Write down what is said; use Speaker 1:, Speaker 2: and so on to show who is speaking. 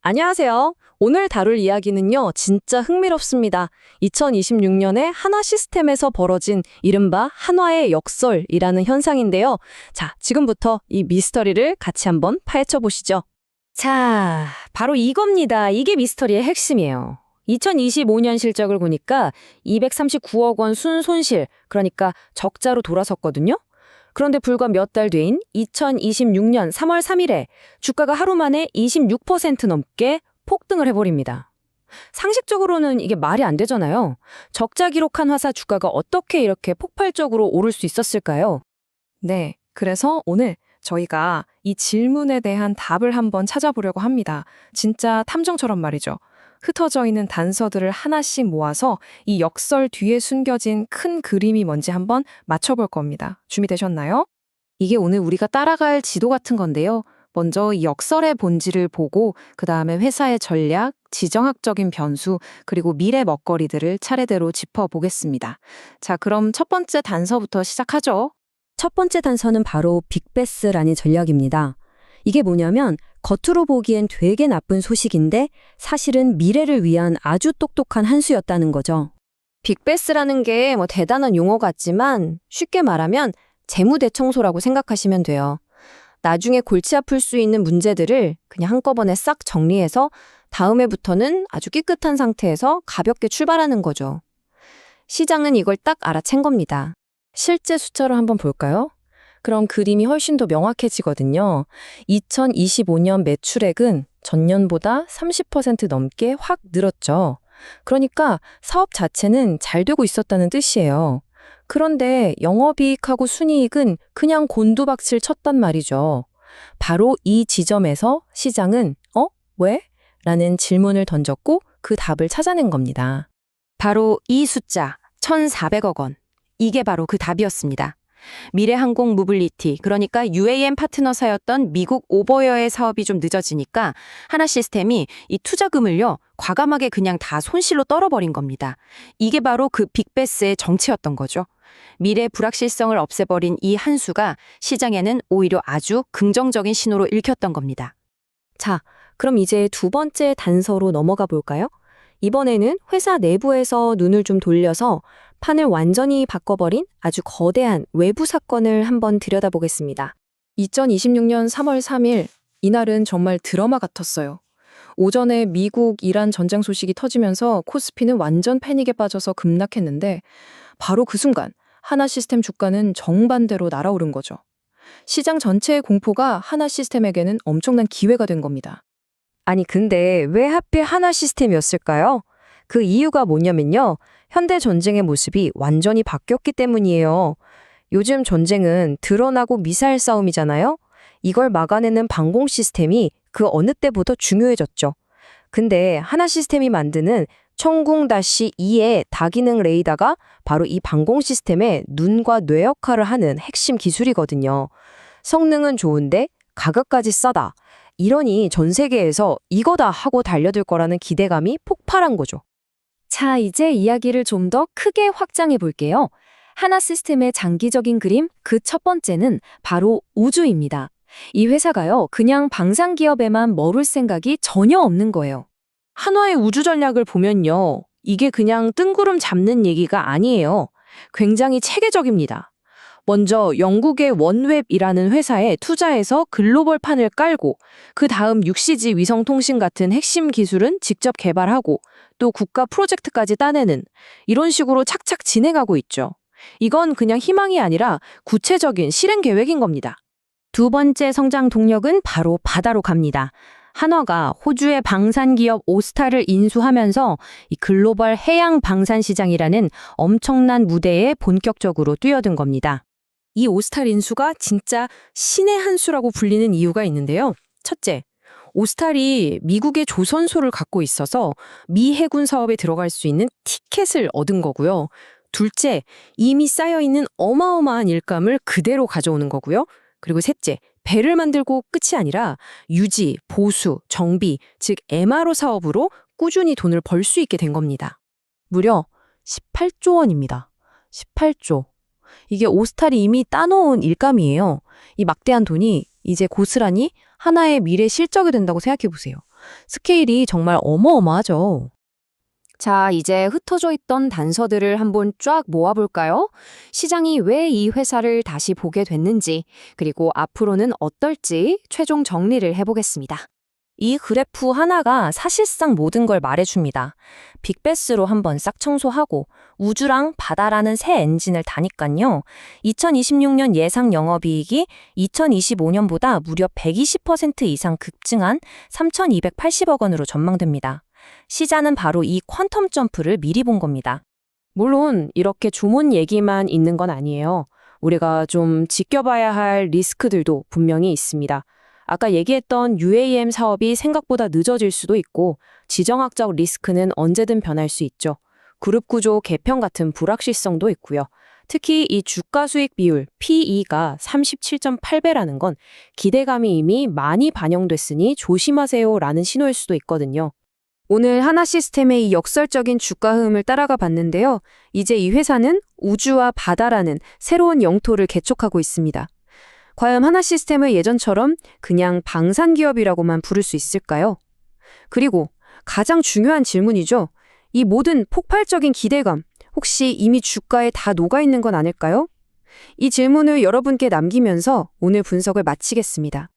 Speaker 1: 안녕하세요. 오늘 다룰 이야기는요, 진짜 흥미롭습니다. 2026년에 한화 시스템에서 벌어진 이른바 한화의 역설이라는 현상인데요. 자, 지금부터 이 미스터리를 같이 한번 파헤쳐 보시죠.
Speaker 2: 자, 바로 이겁니다. 이게 미스터리의 핵심이에요. 2025년 실적을 보니까 239억 원 순손실, 그러니까 적자로 돌아섰거든요. 그런데 불과 몇 달 뒤인 2026년 3월 3일에 주가가 하루 만에 26% 넘게 폭등을 해버립니다. 상식적으로는 이게 말이 안 되잖아요. 적자 기록한 화사 주가가 어떻게 이렇게 폭발적으로 오를 수 있었을까요?
Speaker 3: 네, 그래서 오늘 저희가 이 질문에 대한 답을 한번 찾아보려고 합니다. 진짜 탐정처럼 말이죠. 흩어져 있는 단서들을 하나씩 모아서 이 역설 뒤에 숨겨진 큰 그림이 뭔지 한번 맞춰볼 겁니다. 준비되셨나요?
Speaker 2: 이게 오늘 우리가 따라갈 지도 같은 건데요. 먼저 이 역설의 본질을 보고 그 다음에 회사의 전략, 지정학적인 변수, 그리고 미래 먹거리들을 차례대로 짚어보겠습니다. 자, 그럼 첫 번째 단서부터 시작하죠.
Speaker 4: 첫 번째 단서는 바로 빅베스라는 전략입니다. 이게 뭐냐면 겉으로 보기엔 되게 나쁜 소식인데 사실은 미래를 위한 아주 똑똑한 한 수였다는 거죠.
Speaker 1: 빅베스라는 게 대단한 용어 같지만 쉽게 말하면 재무대청소라고 생각하시면 돼요. 나중에 골치 아플 수 있는 문제들을 그냥 한꺼번에 싹 정리해서 다음해부터는 아주 깨끗한 상태에서 가볍게 출발하는 거죠. 시장은 이걸 딱 알아챈 겁니다.
Speaker 3: 실제 숫자로 한번 볼까요? 그럼 그림이 훨씬 더 명확해지거든요. 2025년 매출액은 전년보다 30% 넘게 확 늘었죠. 그러니까 사업 자체는 잘 되고 있었다는 뜻이에요. 그런데 영업이익하고 순이익은 그냥 곤두박질 쳤단 말이죠. 바로 이 지점에서 시장은 왜? 라는 질문을 던졌고 그 답을 찾아낸 겁니다.
Speaker 2: 바로 이 숫자, 1,400억 원. 이게 바로 그 답이었습니다. 미래항공 모빌리티, 그러니까 UAM 파트너사였던 미국 오버웨어의 사업이 좀 늦어지니까 하나시스템이 이 투자금을요, 과감하게 그냥 다 손실로 떨어버린 겁니다. 이게 바로 그 빅베스의 정체였던 거죠. 미래 불확실성을 없애버린 이 한 수가 시장에는 오히려 아주 긍정적인 신호로 읽혔던 겁니다.
Speaker 4: 자, 그럼 이제 두 번째 단서로 넘어가 볼까요? 이번에는 회사 내부에서 눈을 좀 돌려서 판을 완전히 바꿔버린 아주 거대한 외부 사건을 한번 들여다보겠습니다.
Speaker 3: 2026년 3월 3일, 이날은 정말 드라마 같았어요. 오전에 미국, 이란 전쟁 소식이 터지면서 코스피는 완전 패닉에 빠져서 급락했는데 바로 그 순간 하나시스템 주가는 정반대로 날아오른 거죠. 시장 전체의 공포가 하나시스템에게는 엄청난 기회가 된 겁니다.
Speaker 4: 아니 근데 왜 하필 하나 시스템이었을까요? 그 이유가 뭐냐면요. 현대 전쟁의 모습이 완전히 바뀌었기 때문이에요. 요즘 전쟁은 드론하고 미사일 싸움이잖아요. 이걸 막아내는 방공 시스템이 그 어느 때보다 중요해졌죠. 근데 하나 시스템이 만드는 천궁-2의 다기능 레이더가 바로 이 방공 시스템의 눈과 뇌 역할을 하는 핵심 기술이거든요. 성능은 좋은데 가격까지 싸다. 이러니 전 세계에서 이거다 하고 달려들 거라는 기대감이 폭발한 거죠.
Speaker 2: 자, 이제 이야기를 좀 더 크게 확장해 볼게요. 하나 시스템의 장기적인 그림, 그 첫 번째는 바로 우주입니다. 이 회사가요, 그냥 방산 기업에만 머물 생각이 전혀 없는 거예요.
Speaker 1: 한화의 우주 전략을 보면요. 이게 그냥 뜬구름 잡는 얘기가 아니에요. 굉장히 체계적입니다. 먼저 영국의 원웹이라는 회사에 투자해서 글로벌 판을 깔고 그 다음 6CG 위성통신 같은 핵심 기술은 직접 개발하고 또 국가 프로젝트까지 따내는 이런 식으로 착착 진행하고 있죠. 이건 그냥 희망이 아니라 구체적인 실행 계획인 겁니다.
Speaker 4: 두 번째 성장 동력은 바로 바다로 갑니다. 한화가 호주의 방산기업 오스타를 인수하면서 이 글로벌 해양 방산 시장이라는 엄청난 무대에 본격적으로 뛰어든 겁니다.
Speaker 3: 이 오스탈 인수가 진짜 신의 한 수라고 불리는 이유가 있는데요. 첫째, 오스탈이 미국의 조선소를 갖고 있어서 미 해군 사업에 들어갈 수 있는 티켓을 얻은 거고요. 둘째, 이미 쌓여있는 어마어마한 일감을 그대로 가져오는 거고요. 그리고 셋째, 배를 만들고 끝이 아니라 유지, 보수, 정비, 즉 MRO 사업으로 꾸준히 돈을 벌 수 있게 된 겁니다.
Speaker 1: 무려 18조 원입니다. 18조. 이게 오스탈이 이미 따놓은 일감이에요. 이 막대한 돈이 이제 고스란히 하나의 미래 실적이 된다고 생각해 보세요.
Speaker 3: 스케일이 정말 어마어마하죠.
Speaker 2: 자, 이제 흩어져 있던 단서들을 한번 쫙 모아볼까요? 시장이 왜 이 회사를 다시 보게 됐는지, 그리고 앞으로는 어떨지 최종 정리를 해보겠습니다.
Speaker 3: 이 그래프 하나가 사실상 모든 걸 말해줍니다. 빅베스로 한번 싹 청소하고 우주랑 바다라는 새 엔진을 다니깐요. 2026년 예상 영업이익이 2025년보다 무려 120% 이상 급증한 3,280억 원으로 전망됩니다. 시장은 바로 이 퀀텀 점프를 미리 본 겁니다.
Speaker 1: 물론 이렇게 좋은 얘기만 있는 건 아니에요. 우리가 좀 지켜봐야 할 리스크들도 분명히 있습니다. 아까 얘기했던 UAM 사업이 생각보다 늦어질 수도 있고 지정학적 리스크는 언제든 변할 수 있죠. 그룹 구조 개편 같은 불확실성도 있고요. 특히 이 주가 수익 비율 PE가 37.8배라는 건 기대감이 이미 많이 반영됐으니 조심하세요라는 신호일 수도 있거든요.
Speaker 4: 오늘 하나시스템의 이 역설적인 주가 흐름을 따라가 봤는데요. 이제 이 회사는 우주와 바다라는 새로운 영토를 개척하고 있습니다. 과연 하나시스템을 예전처럼 그냥 방산기업이라고만 부를 수 있을까요? 그리고 가장 중요한 질문이죠. 이 모든 폭발적인 기대감, 혹시 이미 주가에 다 녹아있는 건 아닐까요? 이 질문을 여러분께 남기면서 오늘 분석을 마치겠습니다.